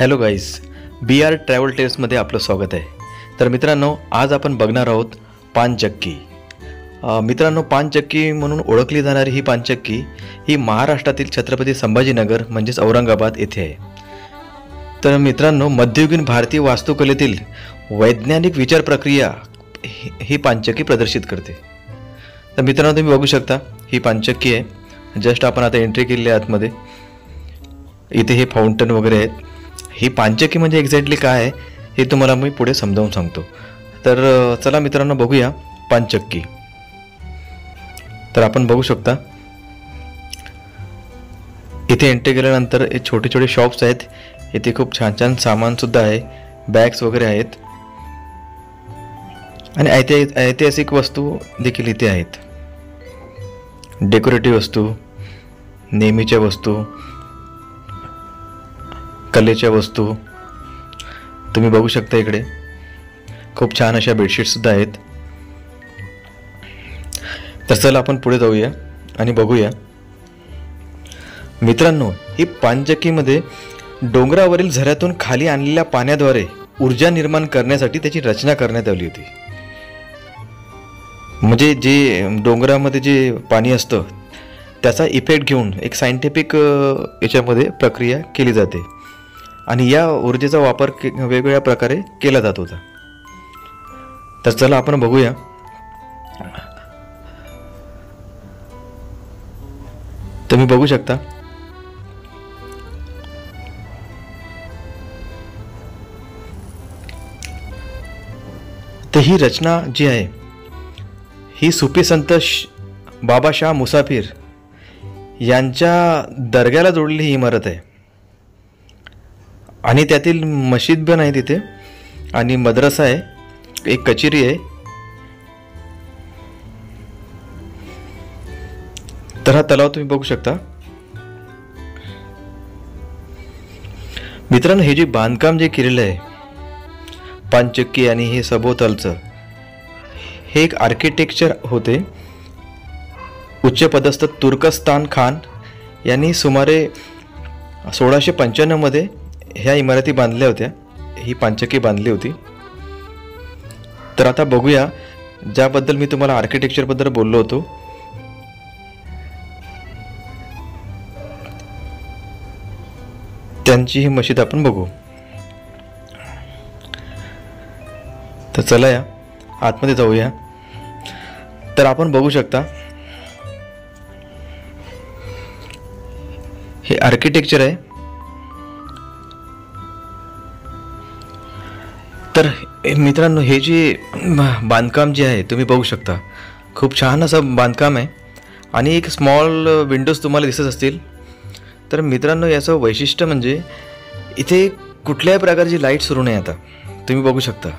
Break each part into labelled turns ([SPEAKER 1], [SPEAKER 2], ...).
[SPEAKER 1] Hello guys, बी R travel टेल्समध्ये आपलं स्वागत आहे. तर मित्रांनो, आज आपण बघणार आहोत पानचक्की. मित्रांनो, पानचक्की म्हणून ओळखली जाणारी ही पानचक्की ही महाराष्ट्रातील छत्रपती संभाजीनगर म्हणजेच औरंगाबाद येथे आहे. तर मित्रांनो, मध्ययुगीन भारतीय वास्तुकलेतील वैज्ञानिक विचार प्रक्रिया ही पानचक्की प्रदर्शित करते. तर मित्रांनो, तुम्ही बघू शकता ही पानचक्की आहे. जस्ट आपण आता एंट्री केली आहे आतमध्ये. इथे हे फाउंटन वगैरे आहेत. ही पानचक्की म्हणजे एक्झॅक्टली काय आहे हे तुम्हाला मी पुढे समजावून सांगतो. तर चला मित्रांनो, बघूया पानचक्की. तर आपण बघू शकता इथे एंट्री केल्यानंतर हे छोटे छोटे शॉप्स आहेत. इथे खूप छान छान सामानसुद्धा आहे, बॅग्स वगैरे आहेत आणि ऐतिहासिक वस्तू देखील इथे आहेत. डेकोरेटिव्ह वस्तू, नेहमीच्या वस्तू, कलेच्या वस्तू तुम्ही बघू शकता. इकडे खूप छान अशा बेडशीटसुद्धा आहेत. तर चला आपण पुढे जाऊया आणि बघूया. मित्रांनो, ही पानचक्कीमध्ये डोंगरावरील झऱ्यातून खाली आणलेल्या पाण्याद्वारे ऊर्जा निर्माण करण्यासाठी त्याची रचना करण्यात आली होती. म्हणजे जे डोंगरामध्ये जे पाणी असतं त्याचा इफेक्ट घेऊन एक सायंटिफिक याच्यामध्ये प्रक्रिया केली जाते आणि या ऊर्जेचा वापर वेगवेगळ्या प्रकारे केला जात होता. तर चला आपण बघूया. तुम्ही बघू शकता तर ही रचना जी आहे ही सुफी संत बाबा शाह मुसाफिर यांच्या दर्ग्याला जोडलेली ही इमारत आहे आणि त्यातील मशीद पण आहे तिथे आणि मद्रसा आहे, एक कचेरी आहे. तर हा तलाव तुम्ही बघू शकता. मित्रांनो, हे जे बांधकाम जे केलेलं आहे पानचक्की आणि हे सभोवतालचं, हे एक आर्किटेक्चर होते. उच्च पदस्थ तुर्कस्तान खान यांनी सुमारे 1695 मध्ये ह्या इमारती बांधल्या होत्या, ही पानचक्की बांधली होती. तर आता बघूया, ज्याबद्दल मी तुम्हाला आर्किटेक्चरबद्दल बोललो होतो, त्यांची ही मशीद आपण बघू. तर चला या आतमध्ये जाऊया. तर आपण बघू शकता हे आर्किटेक्चर आहे. तर मित्रांनो, हे जे बांधकाम जे आहे तुम्ही बघू शकता, खूप छान असं बांधकाम आहे आणि एक स्मॉल विंडोज तुम्हाला दिसत असतील. तर मित्रांनो, याचं वैशिष्ट्य म्हणजे इथे कुठल्याही प्रकारची लाईट सुरू नाही. आता तुम्ही बघू शकता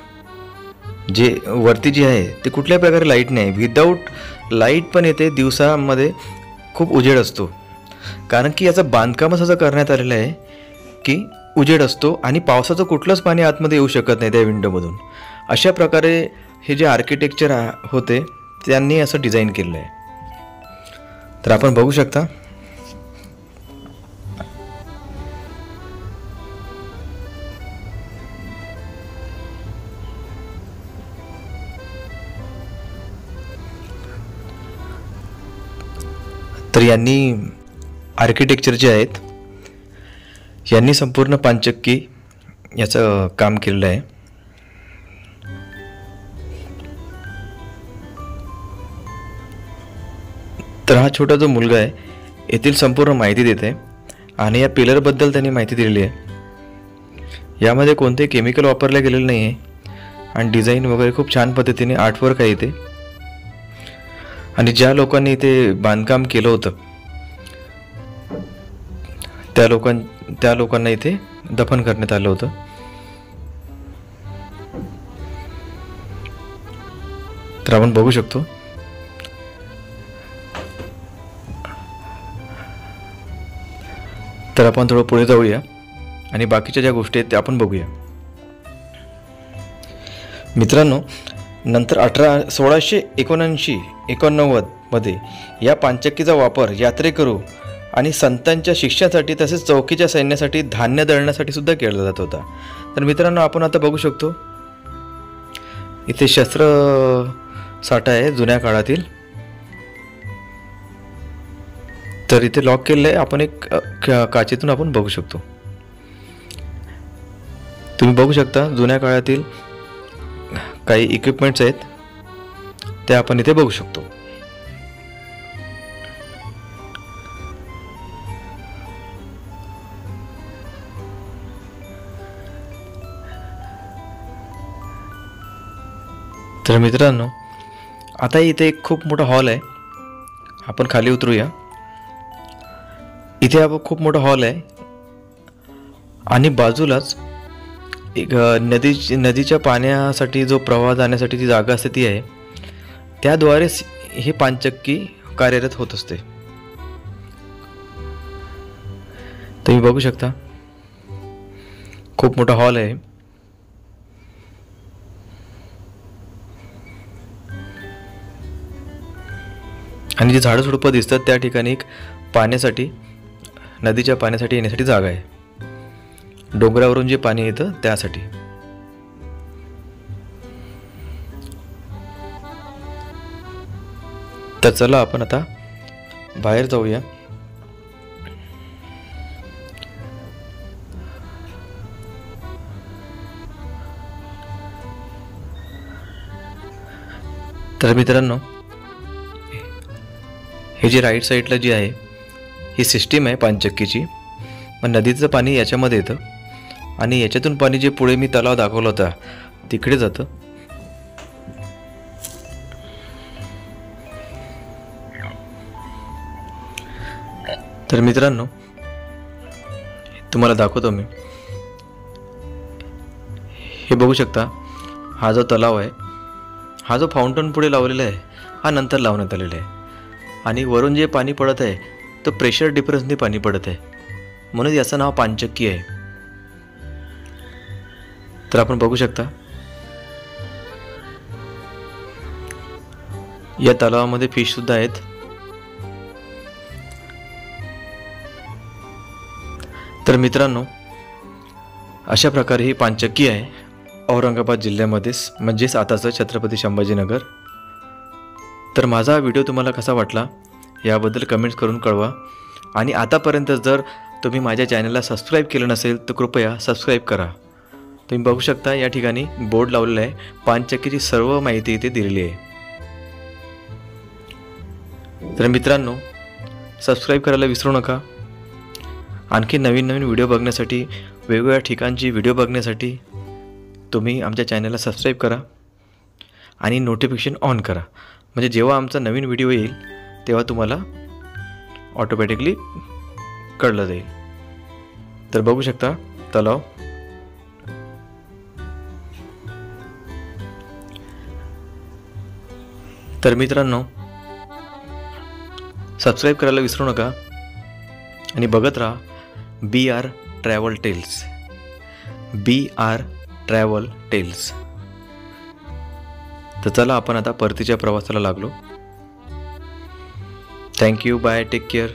[SPEAKER 1] जे वरती जे आहे ते कुठल्याही प्रकारे लाईट नाही. विदाऊट लाईट पण येते. दिवसामध्ये खूप उजेड असतो, कारण की याचं बांधकामच असं करण्यात आलेलं आहे की उजेड असतो आणि पावसाचं कुठलंच पाणी आतमध्ये येऊ शकत नाही त्या विंडोमधून. अशा प्रकारे हे जे आर्किटेक्चर होते त्यांनी असं डिझाईन केलेलं आहे. तर आपण बघू शकता तर यांनी आर्किटेक्चर जे आहेत यांनी संपूर्ण पानचक्की याचं काम केलेलं आहे. तर हा छोटा जो मुलगा आहे येथील संपूर्ण माहिती देते आणि या पिलरबद्दल त्यांनी माहिती दिलेली आहे. यामध्ये कोणते केमिकल वापरले गेलेले नाही आहे आणि डिझाईन वगैरे खूप छान पद्धतीने आर्टवर्क आहे इथे. आणि ज्या लोकांनी इथे बांधकाम केलं होतं त्या लोकांना इथे दफन करण्यात आलं होतं. तर आपण बघू शकतो. तर आपण थोडं पुढे जाऊया आणि बाकीच्या ज्या गोष्टी आहेत त्या आपण बघूया. मित्रांनो, नंतर 1689 मध्ये या पानचक्कीचा वापर यात्रेकरू आणि संतांच्या शिष्यासाठी तसेच चौकीच्या सैन्यासाठी धान्य दळण्यासाठी सुद्धा केला जात होता. तर मित्रांनो, आपण आता बघू शकतो इथे शस्त्र साठा आहे जुन्या काळातील. तर इथे लॉक केलेलं आहे, आपण एक काचेतून आपण बघू शकतो. तुम्ही बघू शकता जुन्या काळातील काही इक्विपमेंट्स आहेत ते आपण इथे बघू शकतो. तर मित्रांनो, आता इथे एक खूप मोठा हॉल आहे. आपण खाली उतरूया. इथे आपण खूप मोठा हॉल आहे आणि बाजूलाच एक नदीच्या पाण्यासाठी जो प्रवाह जाण्यासाठी जी जागा असते ती आहे. त्याद्वारेच हे पानचक्की कार्यरत होत असते. तुम्ही बघू शकता खूप मोठा हॉल आहे. आणि जी झाडं झुडपं दिसतात त्या ठिकाणी एक पाण्यासाठी, नदीच्या पाण्यासाठी येण्यासाठी जागा आहे. डोंगरावरून जे पाणी येतं त्यासाठी. तर चला आपण आता बाहेर जाऊया. तर मित्रांनो, हे जे राईट साईडला जी आहे ही सिस्टीम आहे पानचक्कीची. मग नदीचं पाणी याच्यामध्ये येतं आणि याच्यातून पाणी जे पुढे मी तलाव दाखवला होता तिकडे जातं. तर मित्रांनो, तुम्हाला दाखवतो मी. हे बघू शकता, हा जो तलाव आहे, हा जो फाउंटन पुढे लावलेला आहे हा नंतर लावण्यात आलेला आहे. आणि वरून जे पाणी पडत आहे तो प्रेशर डिफरन्सने पाणी पडत आहे, म्हणून याचं नाव पानचक्की आहे. तर आपण बघू शकता या तलावामध्ये फिश सुद्धा आहेत. तर मित्रांनो, अशा प्रकारे ही पानचक्की आहे औरंगाबाद जिल्ह्यामध्येच, म्हणजेच आताचं छत्रपती संभाजीनगर. तर माझा व्हिडिओ तुम्हाला कसा वाटला याबद्दल कमेंट्स करून कळवा. आणि आतापर्यंत जर तुम्ही माझ्या चॅनलला सबस्क्राईब केलं नसेल तर कृपया सबस्क्राईब करा. तुम्ही बघू शकता या ठिकाणी बोर्ड लावलेला आहे, पानचक्कीची सर्व माहिती इथे दिलेली आहे. तर मित्रांनो, सबस्क्राईब करायला विसरू नका. आणखी नवीन नवीन व्हिडिओ बघण्यासाठी, वेगवेगळ्या ठिकाणची व्हिडिओ बघण्यासाठी तुम्ही आमच्या चॅनलला सबस्क्राईब करा आणि नोटिफिकेशन ऑन करा. म्हणजे जेव्हा आमचा नवीन व्हिडिओ येईल तेव्हा तुम्हाला ऑटोमॅटिकली कळलं जाईल. तर बघू शकता तलाव. तर मित्रांनो, सबस्क्राईब करायला विसरू नका आणि बघत राहा BR travel tales. BR travel tales. तर चला आपण आता परतीच्या प्रवासाला लागलो. Thank you, bye, take care.